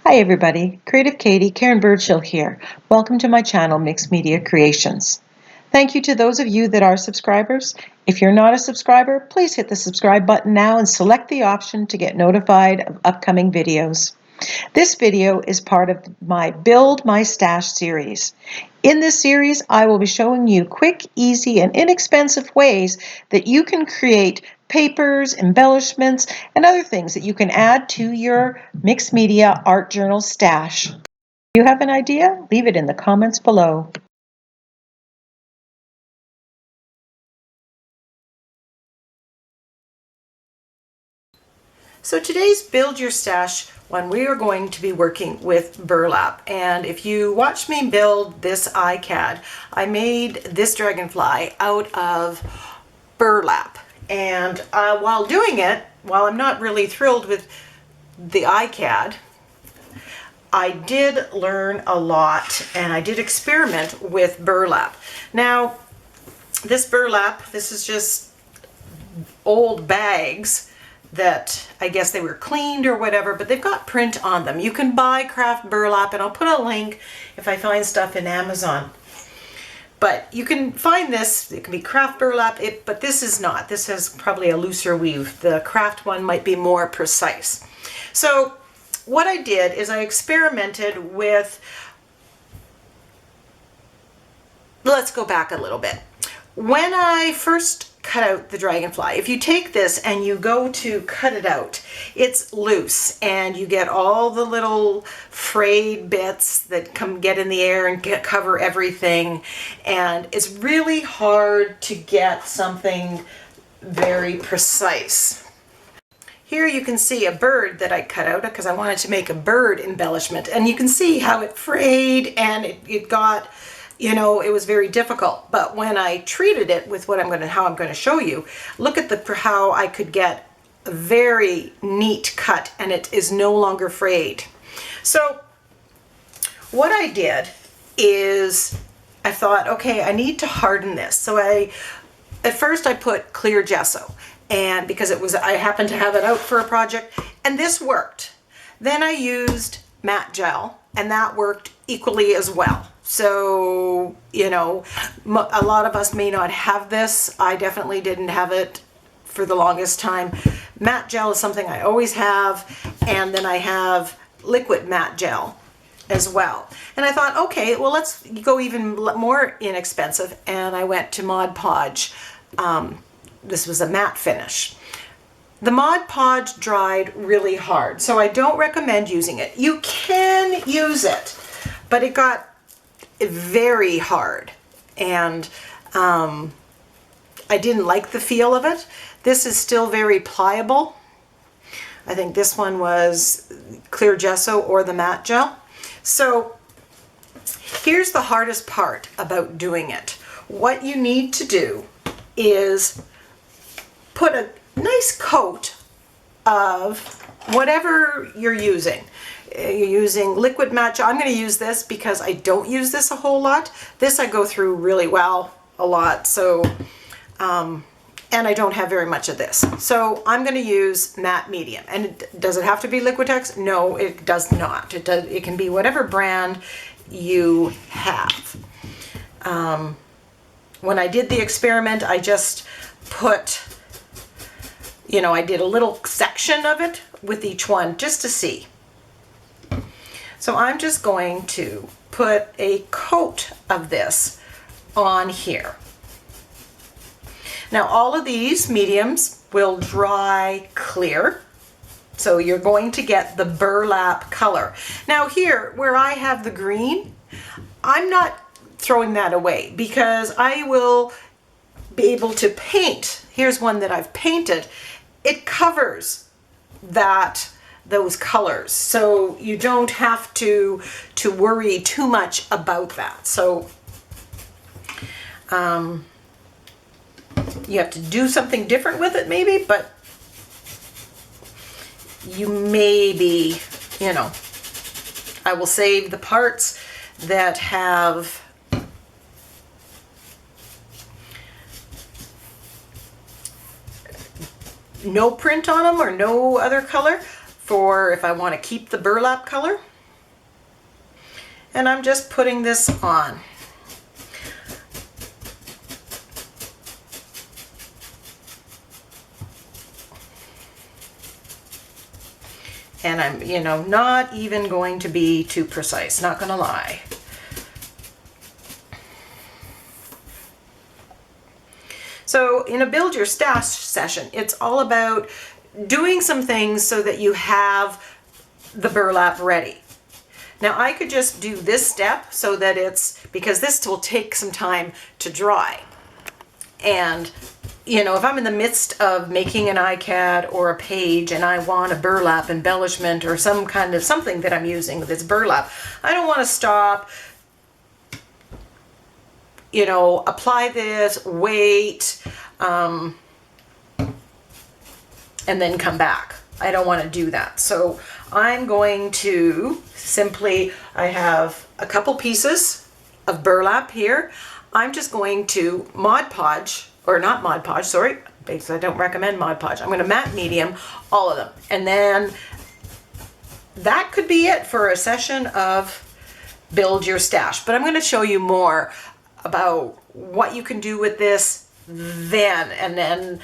Hi everybody, Creative Katie, Karen Birdshill here. Welcome to my channel, Mixed Media Creations. Thank you to those of you that are subscribers. If you're not a subscriber, please hit the subscribe button now and select the option to get notified of upcoming videos. This video is part of my Build My Stash series. In this series, I will be showing you quick, easy, and inexpensive ways that you can create papers, embellishments, and other things that you can add to your mixed media art journal stash. If you have an idea, leave it in the comments below. So today's Build Your Stash one, we are going to be working with burlap. And if you watch me build this iCAD, I made this dragonfly out of burlap. And while doing it, while I'm not really thrilled with the iCAD, I did learn a lot and I did experiment with burlap. Now, this burlap, this is just old bags that I guess they were cleaned or whatever, but they've got print on them. You can buy craft burlap, and I'll put a link if I find stuff in Amazon. But you can find this, it can be craft burlap, but this is not. This has probably a looser weave. The craft one might be more precise. So what I did is I experimented with, let's go back a little bit. When I first cut out the dragonfly, if you take this and you go to cut it out, it's loose and you get all the little frayed bits that get in the air and cover everything, and it's really hard to get something very precise. Here you can see a bird that I cut out because I wanted to make a bird embellishment, and you can see how it frayed and it got, you know, it was very difficult. But when I treated it with how I'm going to show you, look at how I could get a very neat cut and it is no longer frayed. So what I did is I thought, okay, I need to harden this. So at first I put clear gesso, and because I happened to have it out for a project, and this worked. Then I used matte gel, and that worked equally as well. So, you know, a lot of us may not have this. I definitely didn't have it for the longest time. Matte gel is something I always have, and then I have liquid matte gel as well. And I thought, okay, well, let's go even more inexpensive, and I went to Mod Podge. This was a matte finish. The Mod Podge dried really hard, so I don't recommend using it. You can use it, but it got very hard, and I didn't like the feel of it. This is still very pliable. I think this one was clear gesso or the matte gel. So here's the hardest part about doing it. What you need to do is put a nice coat of whatever you're using. You're using liquid matte gel. I'm going to use this because I don't use this a whole lot. This I go through really well a lot, so and I don't have very much of this. So I'm going to use matte medium. And does it have to be Liquitex? No, it does not. It can be whatever brand you have. When I did the experiment, I just put, you know, I did a little section of it with each one just to see. So I'm just going to put a coat of this on here. Now all of these mediums will dry clear, so you're going to get the burlap color. Now here, where I have the green, I'm not throwing that away because I will be able to paint. Here's one that I've painted. It covers those colors, so you don't have to worry too much about that. So you have to do something different with it maybe, but you maybe, you know, I will save the parts that have no print on them or no other color for if I want to keep the burlap color. and I'm just putting this on. And I'm, you know, not even going to be too precise, not gonna lie. So in a build your stash session, it's all about doing some things so that you have the burlap ready. Now I could just do this step so that it's, because this will take some time to dry. And you know, if I'm in the midst of making an iCAD or a page and I want a burlap embellishment or some kind of something that I'm using that's burlap, I don't want to stop, you know, apply this, wait, and then come back. I don't want to do that. So I'm going to simply, I have a couple pieces of burlap here. I'm just going to Mod Podge, or not Mod Podge, sorry, because I don't recommend Mod Podge. I'm going to matte medium all of them. And then that could be it for a session of Build Your Stash. But I'm going to show you more about what you can do with this then, and then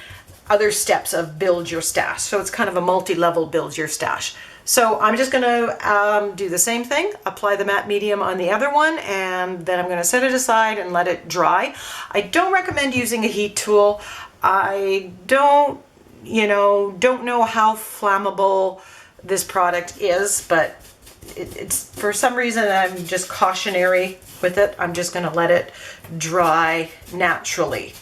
other steps of Build Your Stash. So it's kind of a multi-level Build Your Stash. So I'm just going to do the same thing, apply the matte medium on the other one, and then I'm going to set it aside and let it dry. I don't recommend using a heat tool. I don't know how flammable this product is, but it's for some reason I'm just cautionary with it. I'm just going to let it dry naturally.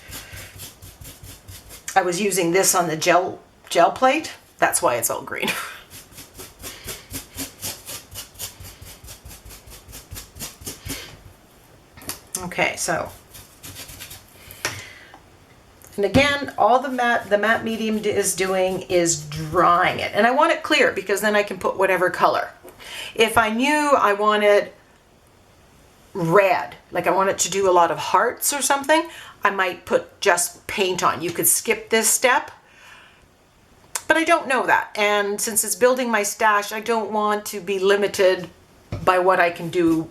I was using this on the gel plate. That's why it's all green. Okay, so, and again, all the matte medium is doing is drying it. And I want it clear because then I can put whatever color. If I knew I wanted red, like I wanted to do a lot of hearts or something, I might put just paint on. You could skip this step, but I don't know that. And since it's building my stash, I don't want to be limited by what I can do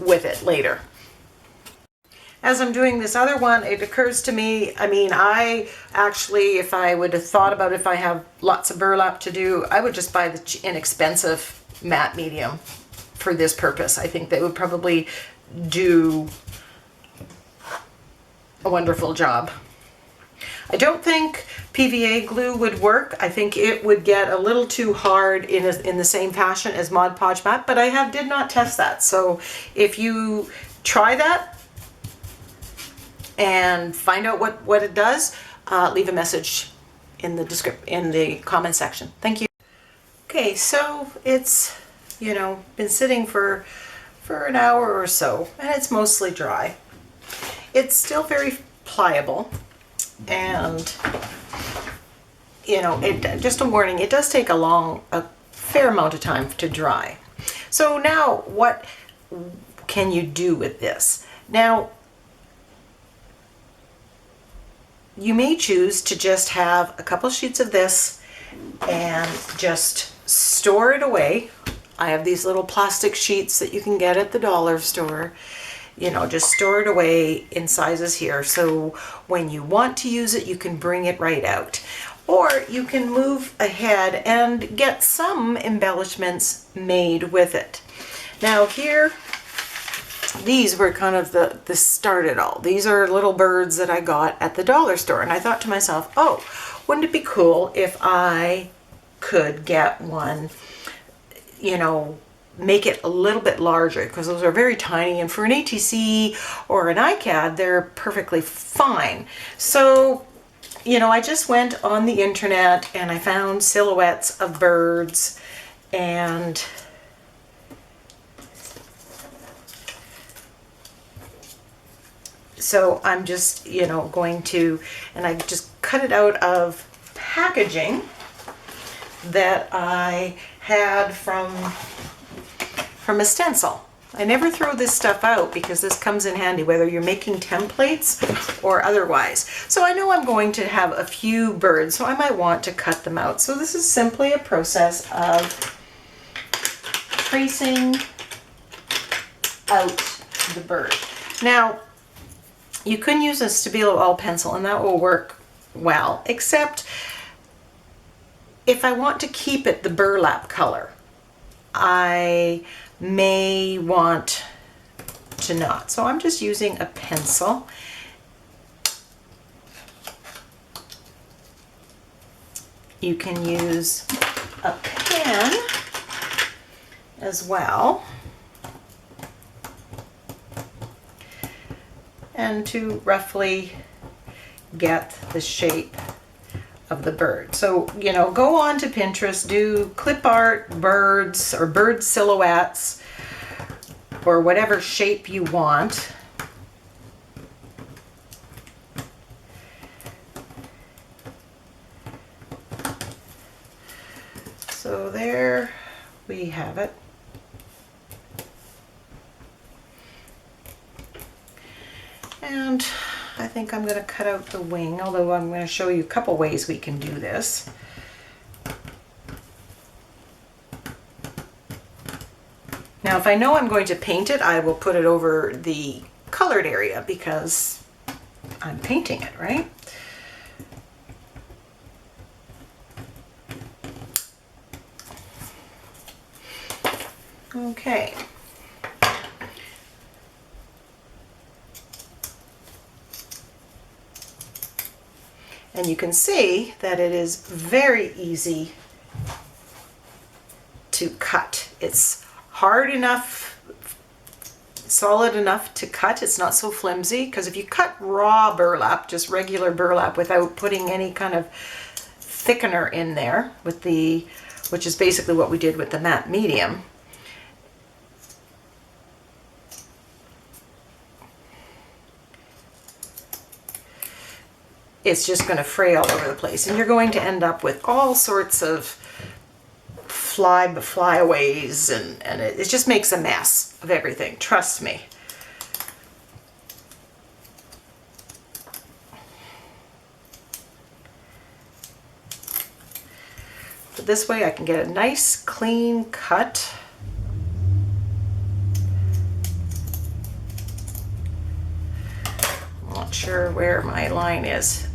with it later. As I'm doing this other one, it occurs to me, I mean, I actually, if I would have thought about if I have lots of burlap to do, I would just buy the inexpensive matte medium for this purpose. I think that would probably do a wonderful job. I don't think PVA glue would work. I think it would get a little too hard in the same fashion as Mod Podge matte, but I did not test that. So if you try that, and find out what it does, leave a message in the comment section. Thank you. Okay, so it's, you know, been sitting for an hour or so, and it's mostly dry. It's still very pliable, and you know, just a warning, it does take a fair amount of time to dry. So now what can you do with this? Now, you may choose to just have a couple sheets of this and just store it away. I have these little plastic sheets that you can get at the dollar store. You know, just store it away in sizes here. So when you want to use it, you can bring it right out. Or you can move ahead and get some embellishments made with it. Now here, these were kind of the start it all. These are little birds that I got at the dollar store. And I thought to myself, oh, wouldn't it be cool if I could get one, you know, make it a little bit larger, because those are very tiny, and for an ATC or an iCAD, they're perfectly fine. So, you know, I just went on the internet and I found silhouettes of birds, and so I'm just, you know, going to, and I just cut it out of packaging that I had from a stencil. I never throw this stuff out because this comes in handy whether you're making templates or otherwise. So I know I'm going to have a few birds, so I might want to cut them out. So this is simply a process of tracing out the bird. Now, you can use a Stabilo all pencil and that will work well, except if I want to keep it the burlap color, I may want to not. So I'm just using a pencil. You can use a pen as well. And to roughly get the shape of the bird. So, you know, go on to Pinterest, do clip art, birds, or bird silhouettes, or whatever shape you want. So there we have it. And I think I'm going to cut out the wing, although I'm going to show you a couple ways we can do this. Now, if I know I'm going to paint it, I will put it over the colored area because I'm painting it, right? Okay. And you can see that it is very easy to cut. It's hard enough, solid enough to cut. It's not so flimsy, because if you cut raw burlap, just regular burlap without putting any kind of thickener in there with the, which is basically what we did with the matte medium, it's just going to fray all over the place, and you're going to end up with all sorts of flyaways, and it just makes a mess of everything, trust me. But this way I can get a nice clean cut. I'm not sure where my line is.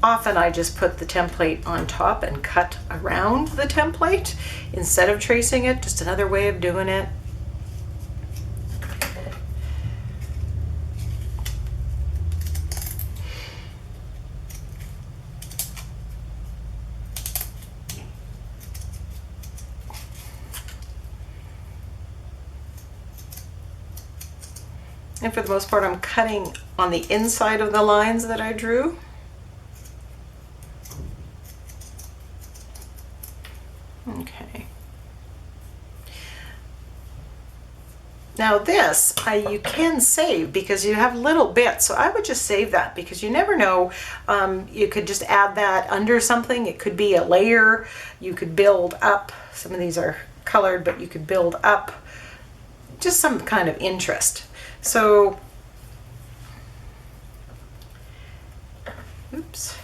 Often I just put the template on top and cut around the template instead of tracing it, just another way of doing it. And for the most part, I'm cutting on the inside of the lines that I drew. Okay. Now this, you can save because you have little bits, so I would just save that because you never know. You could just add that under something. It could be a layer. You could build up. Some of these are colored, but you could build up just some kind of interest. So, oops,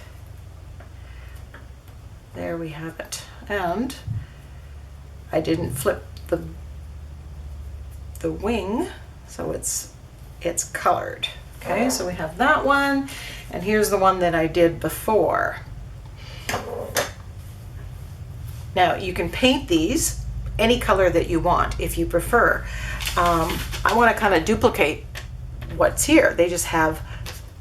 there we have it. And I didn't flip the wing, so it's colored. Okay, so we have that one, and here's the one that I did before. Now you can paint these any color that you want if you prefer. I want to kind of duplicate what's here. They just have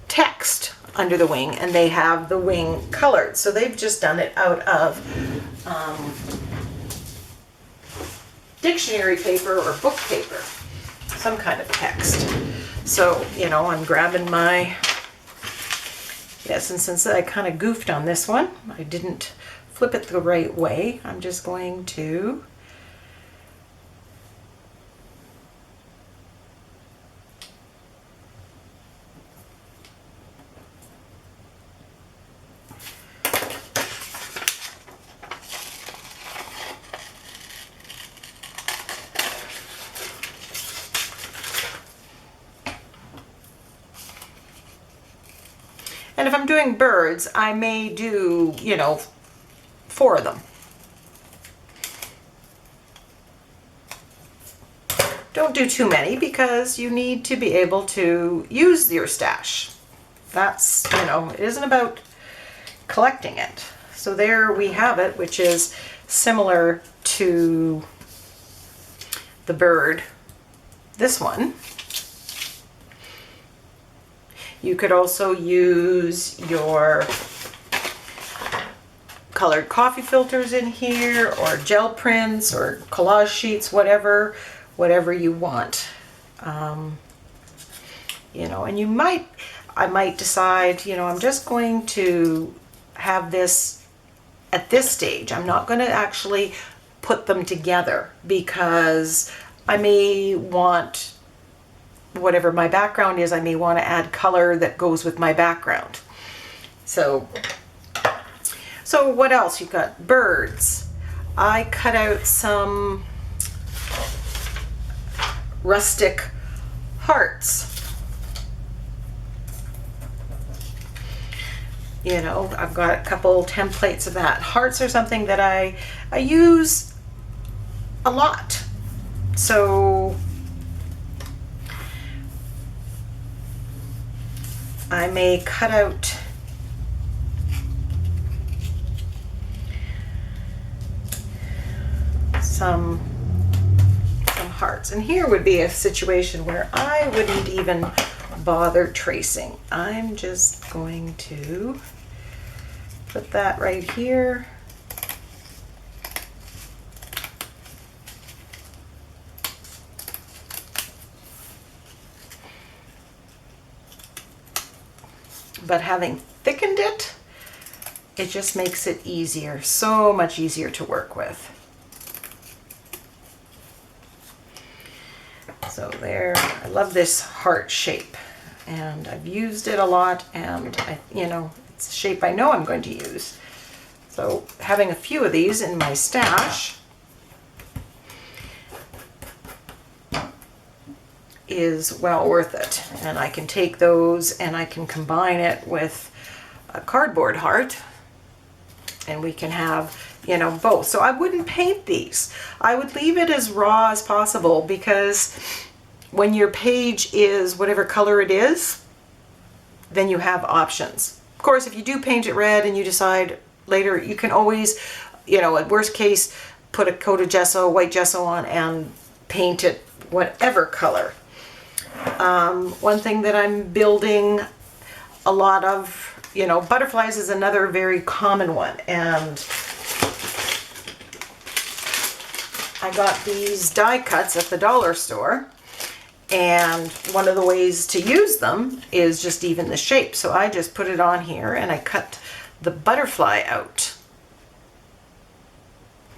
text under the wing and they have the wing colored. So they've just done it out of dictionary paper or book paper, some kind of text. So, you know, I'm grabbing my, yes, and since I kind of goofed on this one, I didn't flip it the right way, I'm just going to and if I'm doing birds, I may do, you know, 4 of them. don't do too many because you need to be able to use your stash. That's, you know, it isn't about collecting it. So there we have it, which is similar to the bird, this one. You could also use your colored coffee filters in here, or gel prints, or collage sheets, whatever you want. You know, and I might decide, you know, I'm just going to have this at this stage. I'm not going to actually put them together because I may want, whatever my background is, I may want to add color that goes with my background. So what else? You've got birds. I cut out some rustic hearts. You know, I've got a couple templates of that. Hearts are something that I use a lot. So I may cut out some hearts. And here would be a situation where I wouldn't even bother tracing. I'm just going to put that right here. But having thickened it, it just makes it easier, so much easier to work with. So there, I love this heart shape, and I've used it a lot, and you know, it's a shape I know I'm going to use. So having a few of these in my stash is well worth it. And I can take those and I can combine it with a cardboard heart, and we can have, you know, both. So I wouldn't paint these. I would leave it as raw as possible, because when your page is whatever color it is, then you have options. Of course, if you do paint it red and you decide later, you can always, you know, at worst case, put a coat of gesso, white gesso on, and paint it whatever color. One thing that I'm building a lot of, you know, butterflies is another very common one, and I got these die cuts at the dollar store, and one of the ways to use them is just even the shape. So I just put it on here and I cut the butterfly out.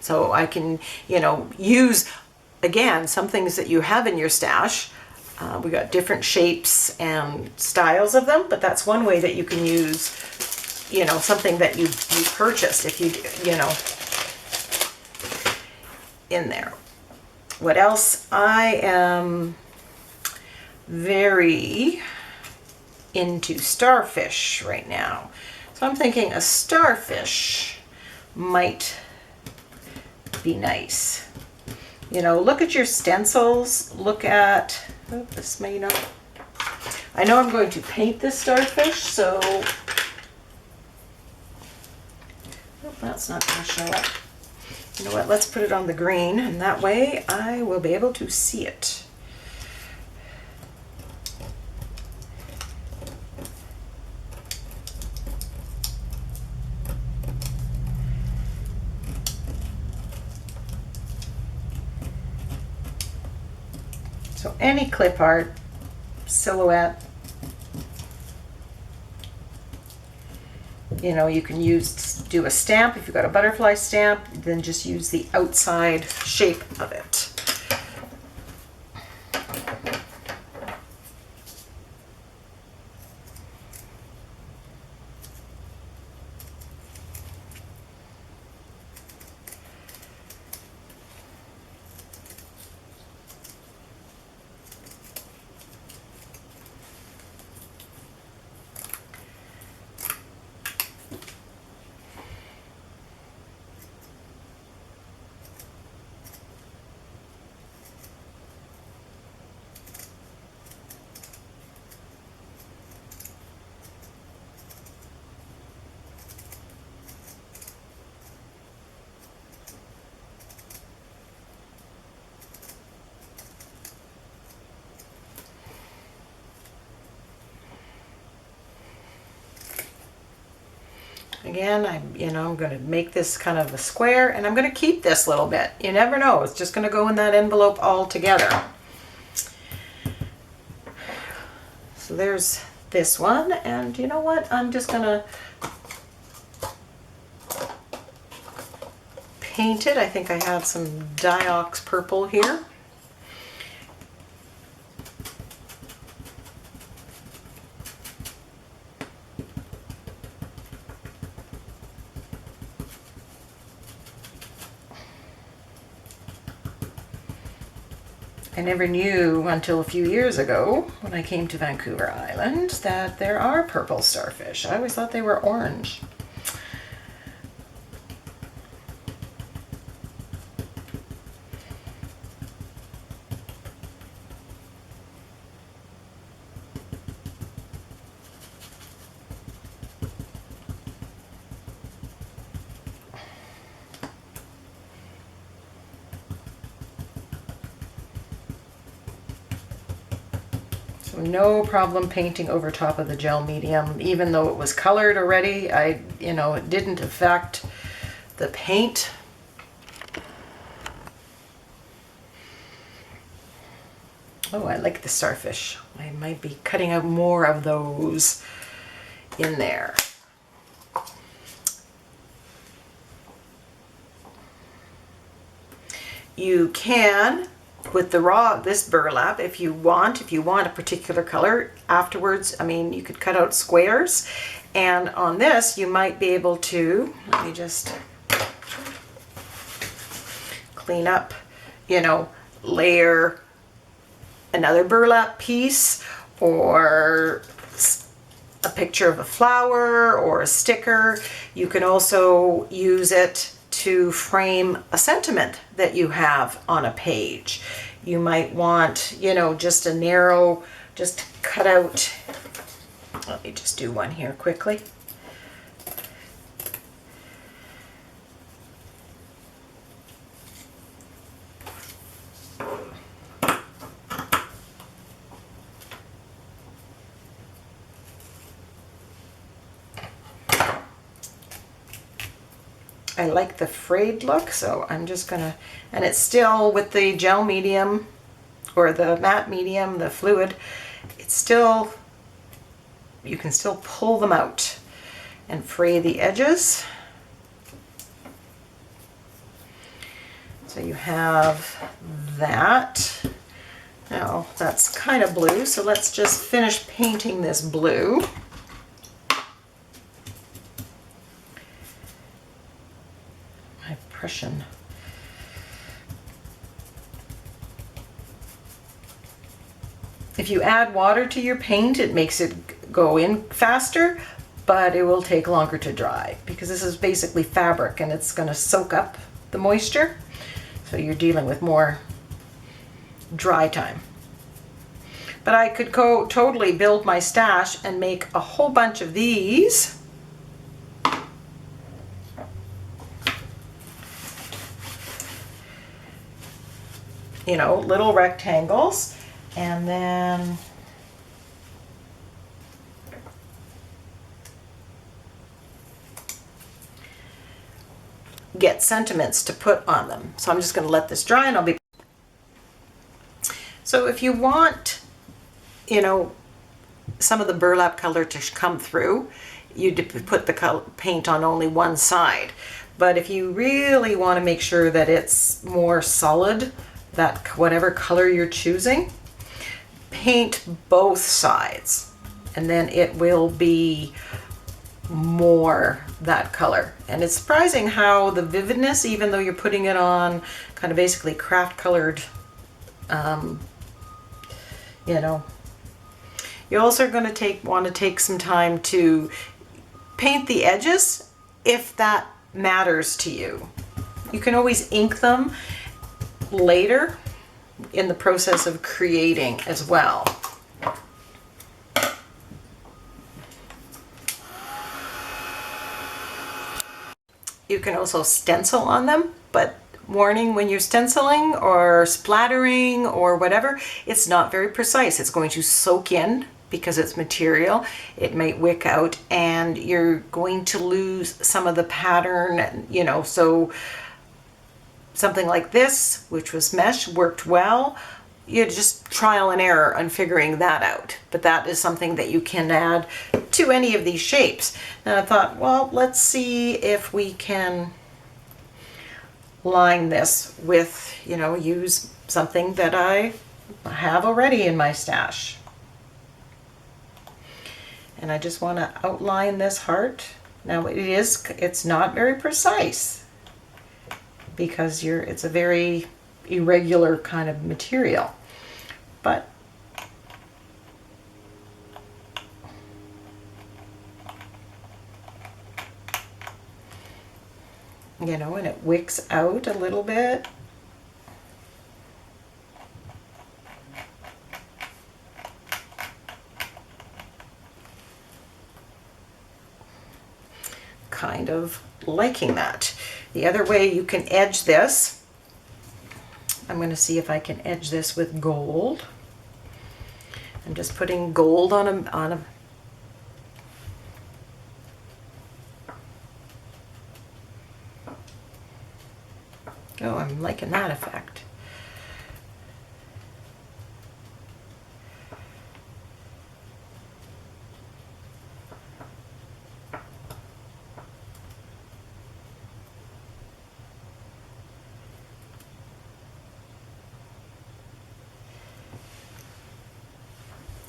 So I can, you know, use, again, some things that you have in your stash. We got different shapes and styles of them, but that's one way that you can use, you know, something that you purchased, if you know, in there. What else? I am very into starfish right now. So I'm thinking a starfish might be nice. You know, look at your stencils, look at, oh, this may not, I know I'm going to paint this starfish, so, oh, that's not going to show up. You know what, let's put it on the green, and that way I will be able to see it. So any clip art, silhouette, you know, you can do a stamp. If you've got a butterfly stamp, then just use the outside shape of it. again, I'm going to make this kind of a square, and I'm going to keep this little bit. You never know. It's just going to go in that envelope all together. So there's this one, and you know what? I'm just going to paint it. I think I have some Diox purple here. I never knew until a few years ago when I came to Vancouver Island that there are purple starfish. I always thought they were orange. No problem painting over top of the gel medium, even though it was colored already. It didn't affect the paint. Oh, I like the starfish. I might be cutting out more of those in there. You can, with this burlap, if you want a particular color afterwards, you could cut out squares, and on this you might be able to, let me just clean up, layer another burlap piece, or a picture of a flower, or a sticker. You can also use it to frame a sentiment that you have on a page. You might want, just a narrow, just cut out, let me just do one here quickly. I like the frayed look, so I'm just gonna, and it's still with the gel medium or the matte medium, the fluid, it's still, you can still pull them out and fray the edges. So you have that. Now that's kind of blue, so let's just finish painting this blue. Impression. If you add water to your paint, it makes it go in faster, but it will take longer to dry because this is basically fabric and it's going to soak up the moisture. So you're dealing with more dry time. But I could totally build my stash and make a whole bunch of these. Little rectangles, and then get sentiments to put on them. So I'm just going to let this dry, and I'll be. So if you want, some of the burlap color to come through, you put the paint on only one side. But if you really want to make sure that it's more solid, that whatever color you're choosing, paint both sides, and then it will be more that color. And it's surprising how the vividness, even though you're putting it on kind of basically craft colored, you're also going to want to take some time to paint the edges if that matters to you. You can always ink them later in the process of creating as well. You can also stencil on them, but warning, when you're stenciling or splattering or whatever, it's not very precise. It's going to soak in because it's material. It might wick out and you're going to lose some of the pattern, you know. So something like this, which was mesh, worked well. You just trial and error on figuring that out. But that is something that you can add to any of these shapes. And I thought, well, let's see if we can line this with, you know, use something that I have already in my stash. And I just want to outline this heart. Now it's not very precise because it's a very irregular kind of material, but you know, and it wicks out a little bit. Kind of liking that. The other way you can edge this, I'm going to see if I can edge this with gold. I'm just putting gold on a oh, I'm liking that effect.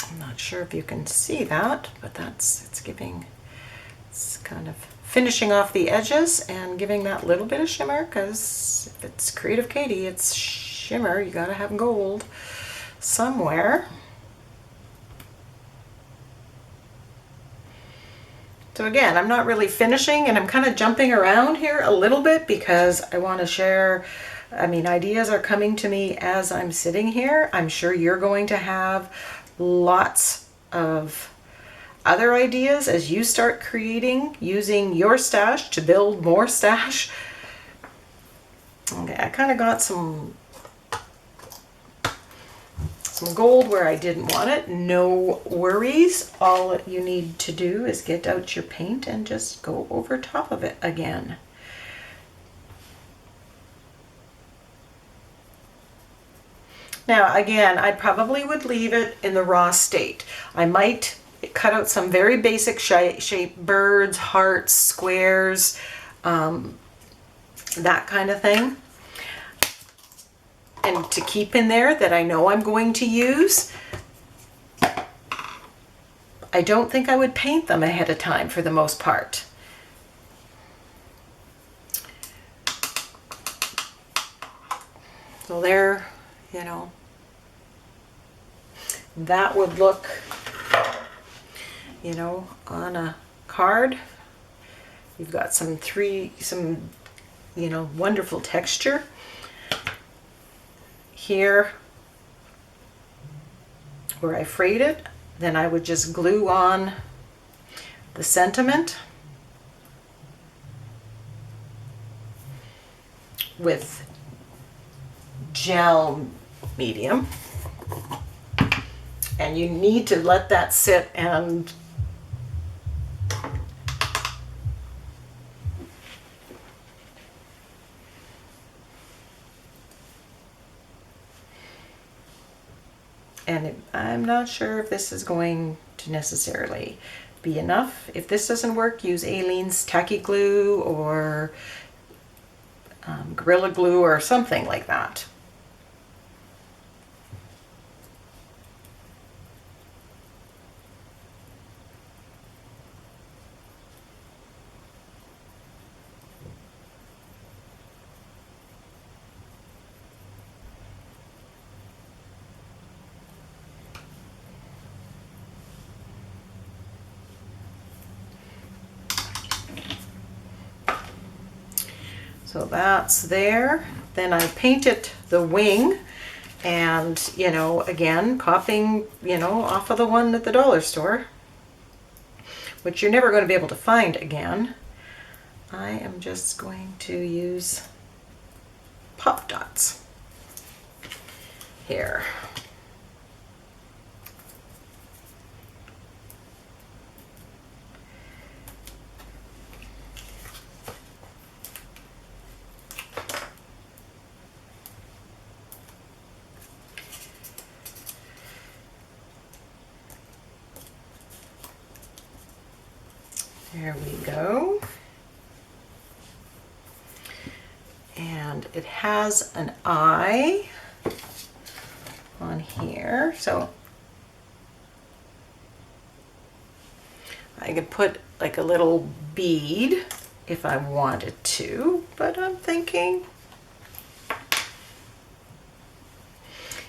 I'm not sure if you can see that, but it's kind of finishing off the edges and giving that little bit of shimmer, because if it's Creative Katie, it's shimmer. You gotta have gold somewhere. So again, I'm not really finishing, and I'm kind of jumping around here a little bit because I want to share. I mean, ideas are coming to me as I'm sitting here. I'm sure you're going to have lots of other ideas as you start creating, using your stash to build more stash. Okay, I kind of got some gold where I didn't want it. No worries. All you need to do is get out your paint and just go over top of it again. Now again, I probably would leave it in the raw state. I might cut out some very basic shape, birds, hearts, squares, that kind of thing. And to keep in there that I know I'm going to use. I don't think I would paint them ahead of time for the most part. So there, you know, that would look, you know, on a card. You've got some, you know, wonderful texture. Here, where I frayed it, then I would just glue on the sentiment with gel medium. And you need to let that sit and I'm not sure if this is going to necessarily be enough. If this doesn't work, use Aleene's tacky glue or Gorilla Glue or something like that. So that's there. Then I painted the wing, and, you know, again, copying, you know, off of the one at the dollar store, which you're never going to be able to find again. I am just going to use pop dots here. There we go. And it has an eye on here, so I can put like a little bead if I wanted to, but I'm thinking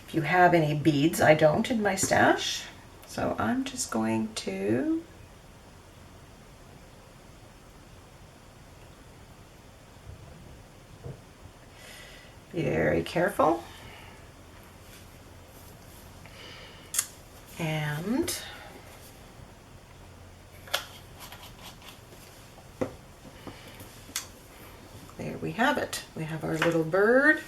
if you have any beads, I don't in my stash, so I'm just going to be very careful. And there we have it. We have our little bird.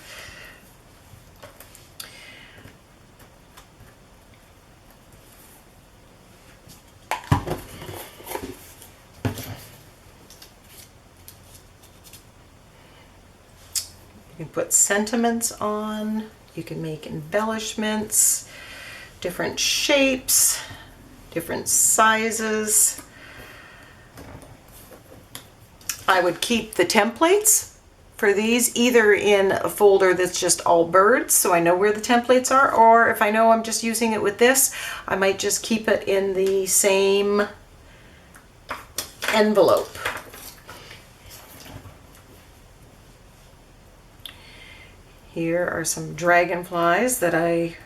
You can put sentiments on, you can make embellishments, different shapes, different sizes. I would keep the templates for these either in a folder that's just all birds, so I know where the templates are, or if I know I'm just using it with this, I might just keep it in the same envelope. Here are some dragonflies that I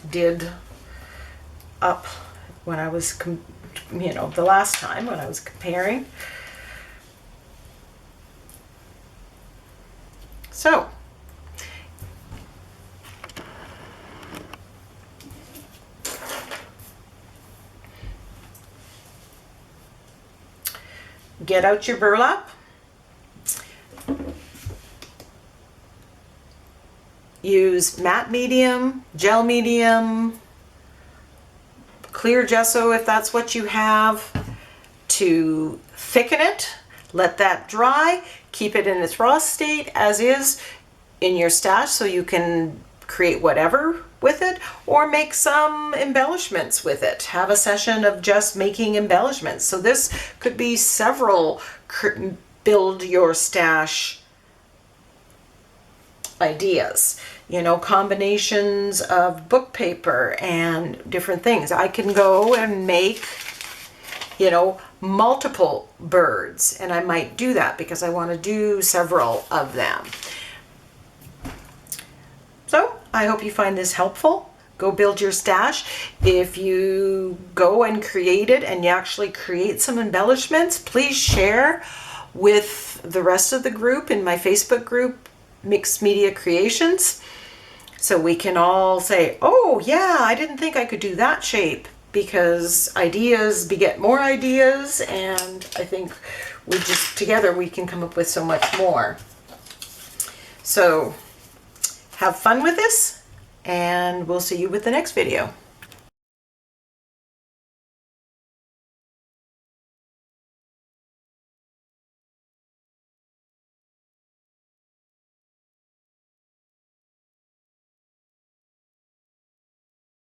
did up when I was, the last time when I was comparing. So, get out your burlap. Use matte medium, gel medium, clear gesso if that's what you have, to thicken it. Let that dry. Keep it in its raw state as is in your stash so you can create whatever with it, or make some embellishments with it. Have a session of just making embellishments. So this could be several build your stash ideas. Combinations of book paper and different things. I can go and make, multiple birds, and I might do that because I want to do several of them. So I hope you find this helpful. Go build your stash. If you go and create it and you actually create some embellishments, please share with the rest of the group in my Facebook group, Mixed Media Creations, so we can all say, oh yeah, I didn't think I could do that shape, because ideas beget more ideas, and I think together we can come up with so much more. So have fun with this, and we'll see you with the next video.